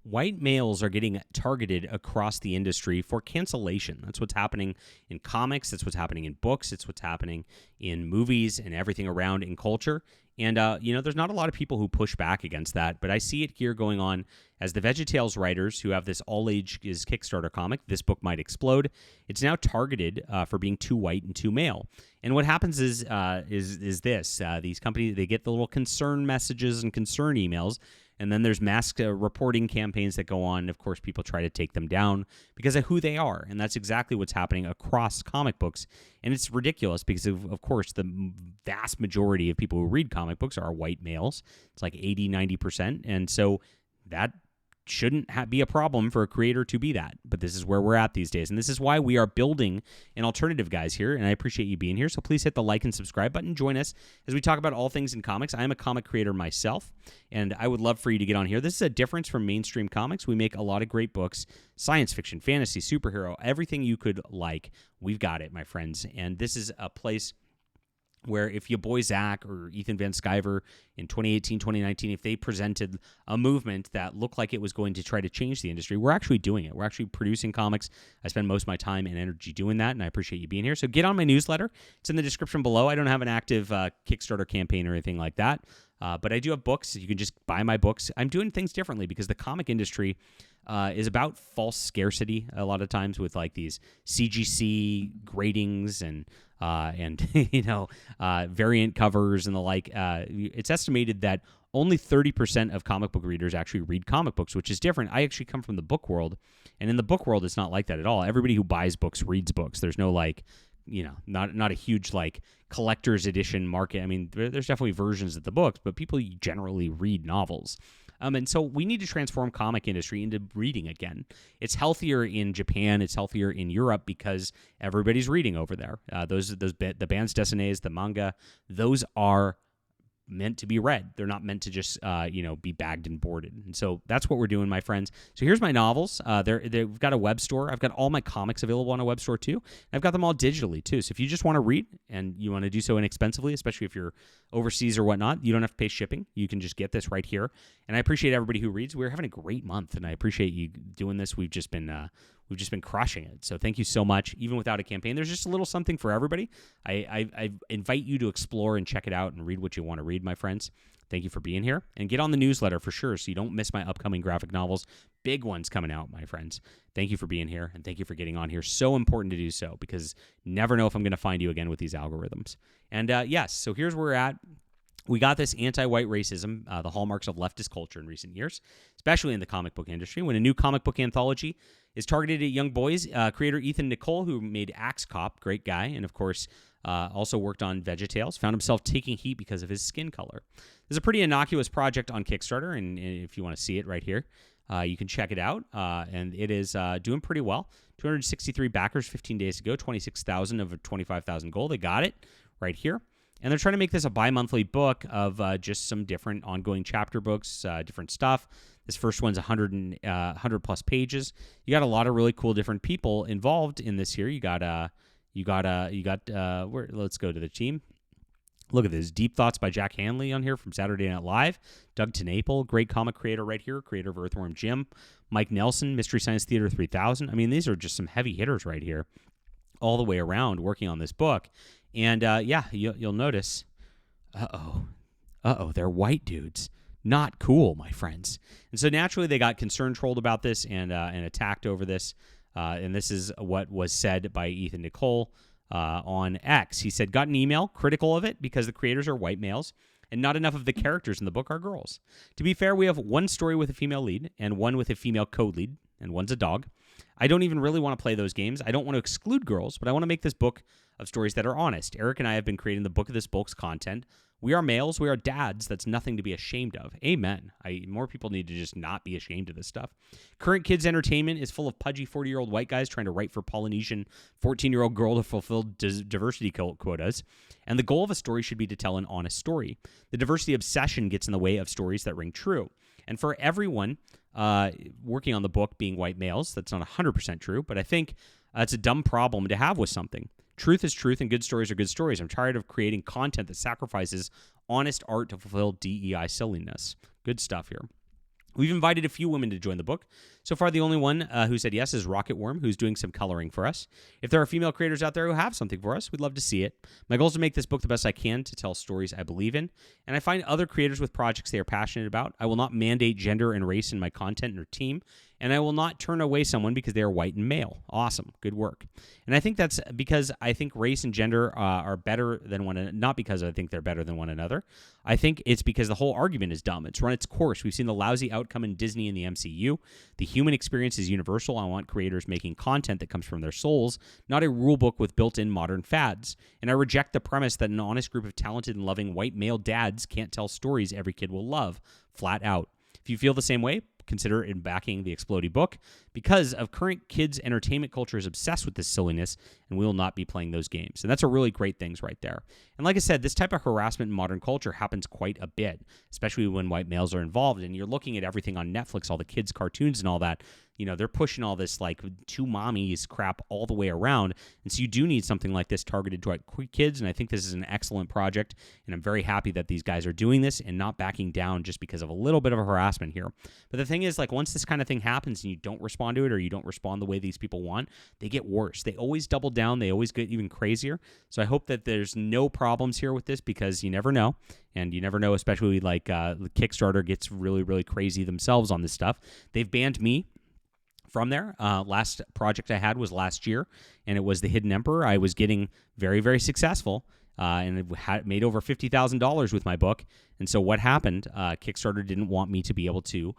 white males are getting targeted across the industry for cancellation. That's what's happening in comics. That's what's happening in books. It's what's happening in movies and everything around in culture. And, there's not a lot of people who push back against that, but I see it here going on as the VeggieTales writers who have this all-ages Kickstarter comic, This Book Might Explode. It's now targeted for being too white and too male. And what happens is this. These companies, they get the little concern messages and concern emails, and then there's mass reporting campaigns that go on. And of course, people try to take them down because of who they are. And that's exactly what's happening across comic books. And it's ridiculous because, of course, the vast majority of people who read comic books are white males. It's like 80, 90%. And so that shouldn't be a problem for a creator to be that. But this is where we're at these days. And this is why we are building an alternative, guys, here. And I appreciate you being here. So please hit the like and subscribe button. Join us as we talk about all things in comics. I am a comic creator myself, and I would love for you to get on here. This is a difference from mainstream comics. We make a lot of great books, science fiction, fantasy, superhero, everything you could like. We've got it, my friends. And this is a place where if your boy Zach or Ethan Van Sciver in 2018, 2019, if they presented a movement that looked like it was going to try to change the industry, we're actually doing it. We're actually producing comics. I spend most of my time and energy doing that, and I appreciate you being here. So get on my newsletter. It's in the description below. I don't have an active Kickstarter campaign or anything like that, but I do have books. You can just buy my books. I'm doing things differently because the comic industry is about false scarcity a lot of times with like these CGC gradings and variant covers and the like. It's estimated that only 30% of comic book readers actually read comic books, which is different. I actually come from the book world, and in the book world, it's not like that at all. Everybody who buys books reads books. There's no not a huge like collector's edition market. I mean, there's definitely versions of the books, but people generally read novels. And so we need to transform comic industry into reading again. It's healthier in Japan. It's healthier in Europe because everybody's reading over there. The bands dessinées, the manga, those are meant to be read. They're not meant to just be bagged and boarded. And so that's what we're doing, my friends. So here's my novels. They've got a web store. I've got all my comics available on a web store too. I've got them all digitally too. So if you just want to read and you want to do so inexpensively, especially if you're overseas or whatnot, you don't have to pay shipping. You can just get this right here. And I appreciate everybody who reads. We're having a great month, and I appreciate you doing this. We've just been crushing it. So thank you so much. Even without a campaign, there's just a little something for everybody. I invite you to explore and check it out and read what you want to read, my friends. Thank you for being here. And get on the newsletter for sure so you don't miss my upcoming graphic novels. Big ones coming out, my friends. Thank you for being here, and thank you for getting on here. So important to do so because never know if I'm going to find you again with these algorithms. And yes, so here's where we're at. We got this anti-white racism, the hallmarks of leftist culture in recent years, especially in the comic book industry. When a new comic book anthology is targeted at young boys, creator Ethan Nicolle, who made Axe Cop, great guy, and of course also worked on VeggieTales, found himself taking heat because of his skin color. This is a pretty innocuous project on Kickstarter, and if you want to see it right here, you can check it out, and it is doing pretty well. 263 backers 15 days ago, 26,000 of a 25,000 goal. They got it right here. And they're trying to make this a bi-monthly book of just some different ongoing chapter books, different stuff. This first one's 100 plus pages. You got a lot of really cool different people involved in this here. Let's go to the team. Look at this. Deep Thoughts by Jack Hanley on here from Saturday Night Live. Doug TenNapel, great comic creator right here, creator of Earthworm Jim. Mike Nelson, Mystery Science Theater 3000. I mean, these are just some heavy hitters right here all the way around working on this book. And you'll notice, they're white dudes. Not cool, my friends. And so naturally they got concerned, trolled about this, and attacked over this. And this is what was said by Ethan Nicolle on X. He said, got an email critical of it because the creators are white males and not enough of the characters in the book are girls. To be fair, we have one story with a female lead and one with a female co-lead, and one's a dog. I don't even really want to play those games. I don't want to exclude girls, but I want to make this book of stories that are honest. Eric and I have been creating the Book of This Bulk's content. We are males. We are dads. That's nothing to be ashamed of. Amen. More people need to just not be ashamed of this stuff. Current kids' entertainment is full of pudgy 40-year-old white guys trying to write for Polynesian 14-year-old girl to fulfill diversity quotas. And the goal of a story should be to tell an honest story. The diversity obsession gets in the way of stories that ring true. And for everyone working on the book being white males, that's not 100% true, but I think it's a dumb problem to have with something. Truth is truth, and good stories are good stories. I'm tired of creating content that sacrifices honest art to fulfill DEI silliness. Good stuff here. We've invited a few women to join the book. So far, the only one who said yes is Rocket Worm, who's doing some coloring for us. If there are female creators out there who have something for us, we'd love to see it. My goal is to make this book the best I can to tell stories I believe in. And I find other creators with projects they are passionate about. I will not mandate gender and race in my content or team. And I will not turn away someone because they are white and male. Awesome. Good work. And I think that's because I think race and gender are better than one another. Not because I think they're better than one another. I think it's because the whole argument is dumb. It's run its course. We've seen the lousy outcome in Disney and the MCU. The human experience is universal. I want creators making content that comes from their souls, not a rule book with built-in modern fads. And I reject the premise that an honest group of talented and loving white male dads can't tell stories every kid will love. Flat out. If you feel the same way, consider in backing the Explodey book. Because of current kids' entertainment culture is obsessed with this silliness, and we will not be playing those games. And that's a really great things right there. And like I said, this type of harassment in modern culture happens quite a bit, especially when white males are involved. And you're looking at everything on Netflix, all the kids' cartoons and all that. You know, they're pushing all this like two mommies crap all the way around. And so you do need something like this targeted to kids. And I think this is an excellent project. And I'm very happy that these guys are doing this and not backing down just because of a little bit of a harassment here. But the thing is, like, once this kind of thing happens and you don't respond to it, or you don't respond the way these people want, they get worse. They always double down. They always get even crazier. So I hope that there's no problems here with this, because you never know. And you never know, especially like Kickstarter gets really, really crazy themselves on this stuff. They've banned me from there. Last project I had was last year, and it was The Hidden Emperor. I was getting very, very successful, and it had made over $50,000 with my book. And so what happened, Kickstarter didn't want me to be able to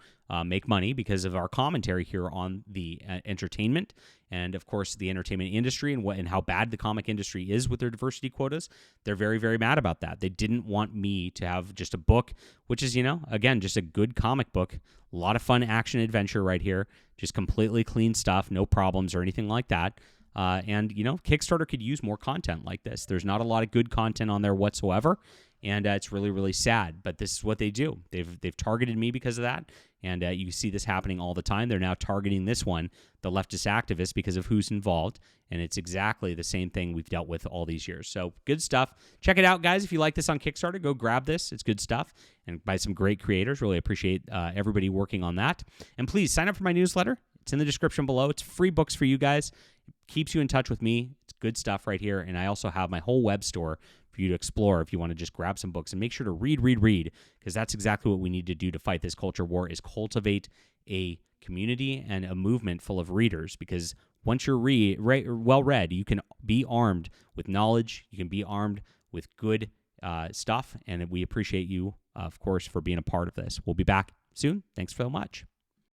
make money because of our commentary here on the entertainment and, of course, the entertainment industry and how bad the comic industry is with their diversity quotas. They're very, very mad about that. They didn't want me to have just a book, which is, again, just a good comic book. A lot of fun action adventure right here. Just completely clean stuff, no problems or anything like that. And Kickstarter could use more content like this. There's not a lot of good content on there whatsoever, and it's really, really sad. But this is what they do. They've targeted me because of that, and you see this happening all the time. They're now targeting this one, the leftist activists, because of who's involved, and it's exactly the same thing we've dealt with all these years. So good stuff. Check it out, guys. If you like this on Kickstarter, go grab this. It's good stuff, and by some great creators. Really appreciate everybody working on that. And please sign up for my newsletter. It's in the description below. It's free books for you guys. It keeps you in touch with me. It's good stuff right here. And I also have my whole web store for you to explore if you want to just grab some books. And make sure to read, because that's exactly what we need to do to fight this culture war, is cultivate a community and a movement full of readers. Because once you're well-read, you can be armed with knowledge. You can be armed with good stuff. And we appreciate you, of course, for being a part of this. We'll be back soon. Thanks so much.